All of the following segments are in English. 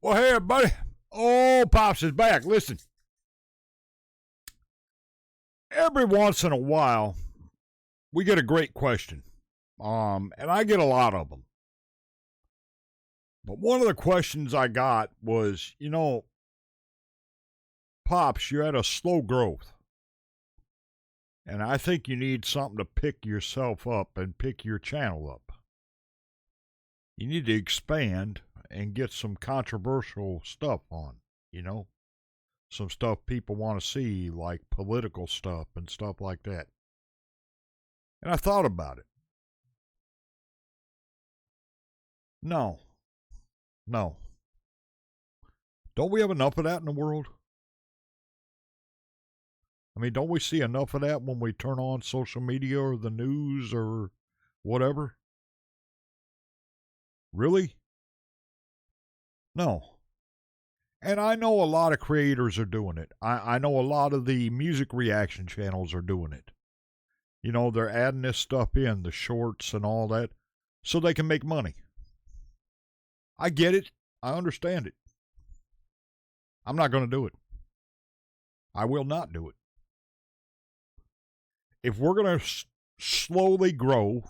Well, hey, everybody. Oh, Pops is back. Listen, every once in a while, we get a great question. And I get a lot of them. But one of the questions I got was, Pops, you're at a slow growth. And I think you need something to pick yourself up and pick your channel up. You need to expand and get some controversial stuff on, some stuff people want to see, like political stuff and stuff like that. And I thought about it. No. Don't we have enough of that in the world? I mean, don't we see enough of that when we turn on social media or the news or whatever? Really? No. And I know a lot of creators are doing it. I know a lot of the music reaction channels are doing it. They're adding this stuff in, the shorts and all that, so they can make money. I get it. I understand it. I'm not going to do it. I will not do it. If we're going to slowly grow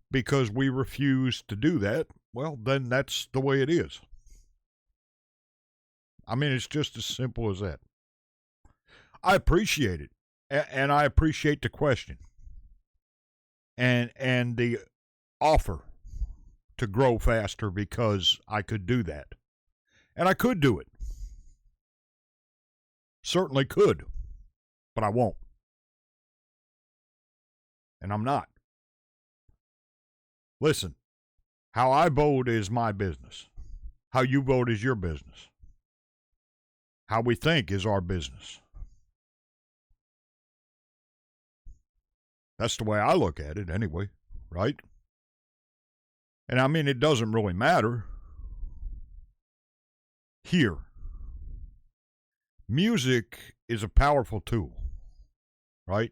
because we refuse to do that, well, then that's the way it is. I mean, it's just as simple as that. I appreciate it, and I appreciate the question and the offer to grow faster because I could do that. And I could do it. Certainly could, but I won't. And I'm not. Listen, how I vote is my business. How you vote is your business. How we think is our business. That's the way I look at it anyway, right? And I mean, it doesn't really matter. Here, music is a powerful tool, right?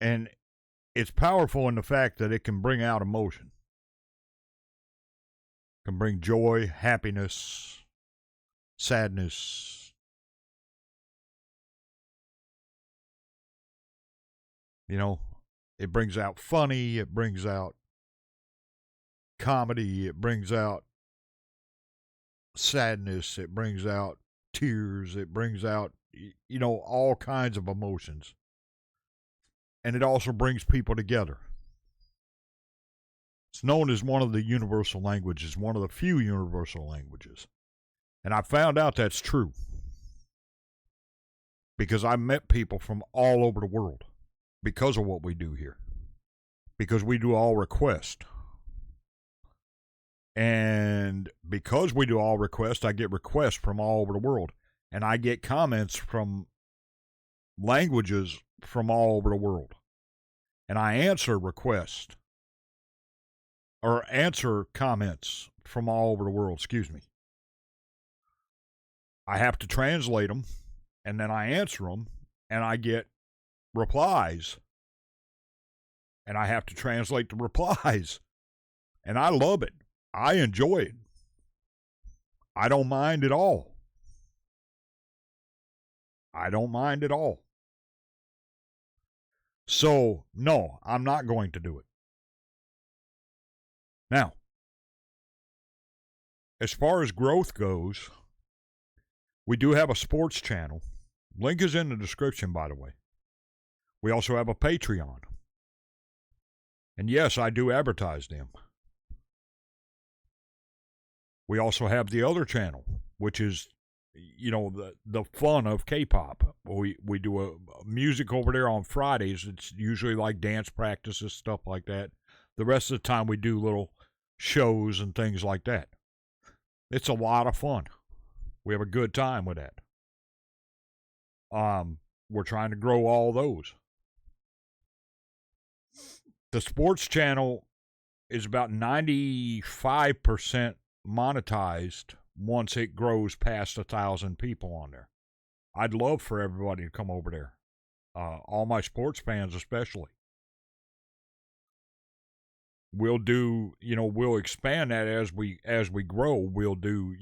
And it's powerful in the fact that it can bring out emotion. It can bring joy, happiness, sadness. It brings out funny, it brings out comedy, it brings out sadness, it brings out tears, it brings out, all kinds of emotions. And it also brings people together. It's known as one of the universal languages, one of the few universal languages. And I found out that's true because I met people from all over the world because of what we do here. Because we do all request. And because we do all request, I get requests from all over the world. And I get comments from languages from all over the world. And I answer requests or answer comments from all over the world, I have to translate them, and then I answer them, and I get replies. And I have to translate the replies. And I love it. I enjoy it. I don't mind at all. I don't mind at all. So, no, I'm not going to do it. Now, as far as growth goes, we do have a sports channel. Link is in the description, by the way. We also have a Patreon. And yes, I do advertise them. We also have the other channel, which is, the fun of K-pop. We do a music over there on Fridays. It's usually like dance practices, stuff like that. The rest of the time we do little shows and things like that. It's a lot of fun. We have a good time with that. We're trying to grow all those. The sports channel is about 95% monetized once it grows past 1,000 people on there. I'd love for everybody to come over there. All my sports fans especially. we'll do, we'll expand that as we grow. We'll do,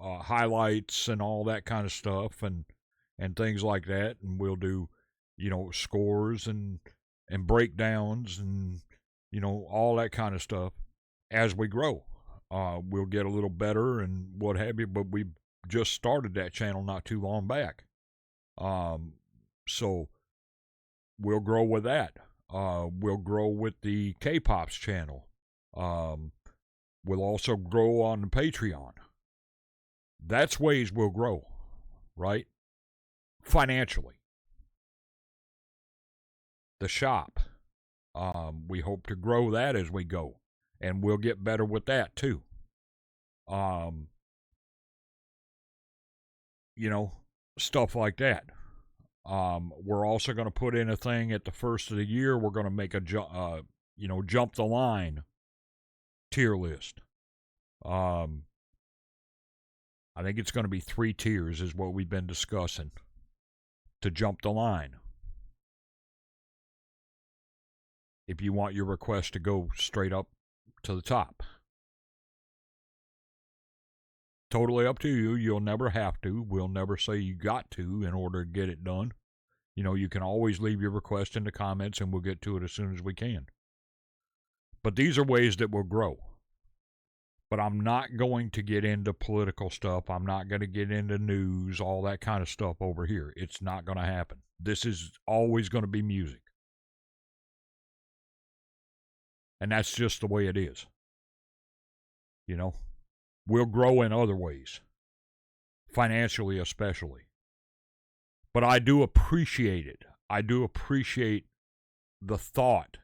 highlights and all that kind of stuff, and things like that, and we'll do, scores and breakdowns and all that kind of stuff as we grow. We'll get a little better and what have you, but we just started that channel not too long back. So we'll grow with that. We'll grow with the K-PopZ channel. We'll also grow on the Patreon. That's ways we'll grow, right? Financially. The shop. We hope to grow that as we go. And we'll get better with that too. Stuff like that. We're also going to put in a thing at the first of the year. We're going to make a jump the line tier list. I think it's going to be 3 tiers is what we've been discussing to jump the line. If you want your request to go straight up to the top. Totally up to you. You'll never have to. We'll never say you got to in order to get it done. You can always leave your request in the comments and we'll get to it as soon as we can. But these are ways that we'll grow. But I'm not going to get into political stuff. I'm not going to get into news, all that kind of stuff over here. It's not going to happen. This is always going to be music. And that's just the way it is. We'll grow in other ways. Financially especially. But I do appreciate it. I do appreciate the thought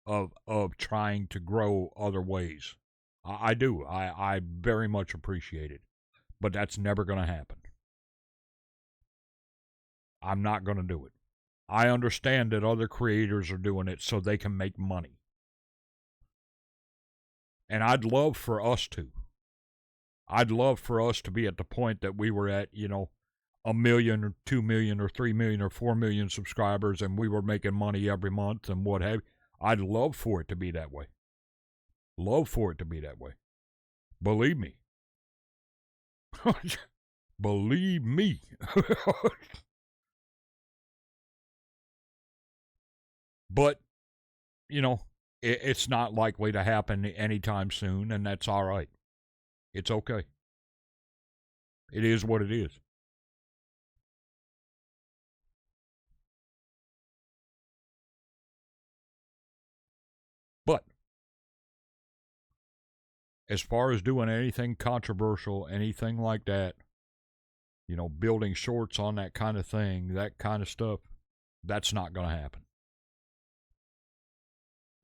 of trying to grow other ways. I do. I very much appreciate it. But that's never going to happen. I'm not going to do it. I understand that other creators are doing it so they can make money. And I'd love for us to. I'd love for us to be at the point that we were at, 1 million or 2 million or 3 million or 4 million subscribers and we were making money every month and what have you. I'd love for it to be that way. Love for it to be that way. Believe me. Believe me. But, it's not likely to happen anytime soon, and that's all right. It's okay. It is what it is. But as far as doing anything controversial, anything like that, building shorts on that kind of thing, that kind of stuff, that's not going to happen.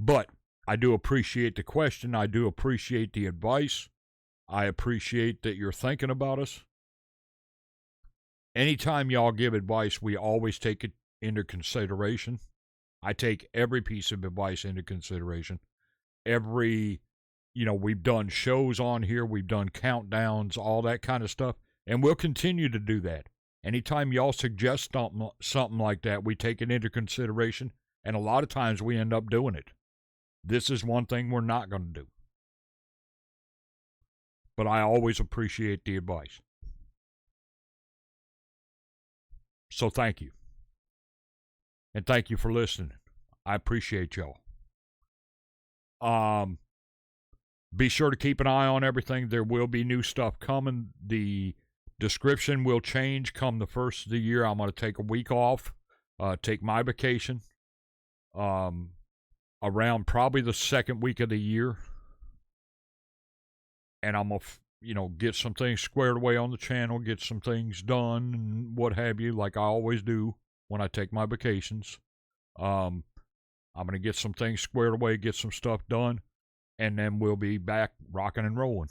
But I do appreciate the question. I do appreciate the advice. I appreciate that you're thinking about us. Anytime y'all give advice, we always take it into consideration. I take every piece of advice into consideration. We've done shows on here. We've done countdowns, all that kind of stuff. And we'll continue to do that. Anytime y'all suggest something like that, we take it into consideration. And a lot of times we end up doing it. This is one thing we're not going to do. But I always appreciate the advice. So thank you. And thank you for listening. I appreciate y'all. Be sure to keep an eye on everything. There will be new stuff coming. The description will change come the first of the year. I'm going to take a week off, take my vacation. Around probably the second week of the year. And I'm going to, get some things squared away on the channel, get some things done, and what have you, like I always do when I take my vacations. I'm going to get some things squared away, get some stuff done, and then we'll be back rocking and rolling,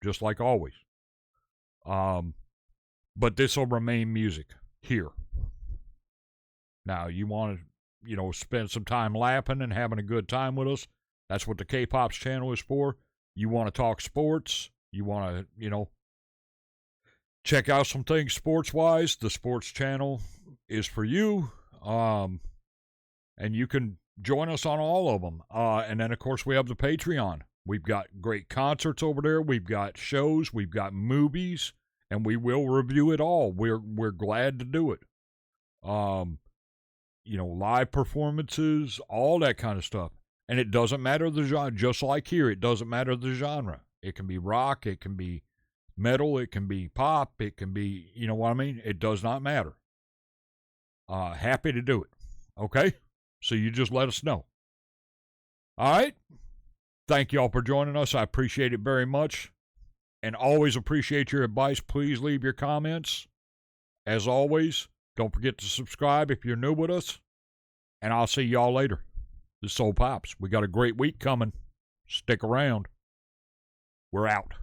just like always. But this will remain music here. Now, you want to, spend some time laughing and having a good time with us. That's what the K-PopZ channel is for. You want to talk sports. You want to, check out some things sports-wise. The sports channel is for you. And you can join us on all of them. And then, of course, we have the Patreon. We've got great concerts over there. We've got shows. We've got movies. And we will review it all. We're glad to do it. Live performances, all that kind of stuff. And it doesn't matter the genre. Just like here, it doesn't matter the genre. It can be rock. It can be metal. It can be pop. It can be, you know what I mean? It does not matter. Happy to do it. Okay? So you just let us know. All right? Thank you all for joining us. I appreciate it very much. And always appreciate your advice. Please leave your comments. As always, don't forget to subscribe if you're new with us. And I'll see y'all later. This is Soul Pops. We got a great week coming. Stick around. We're out.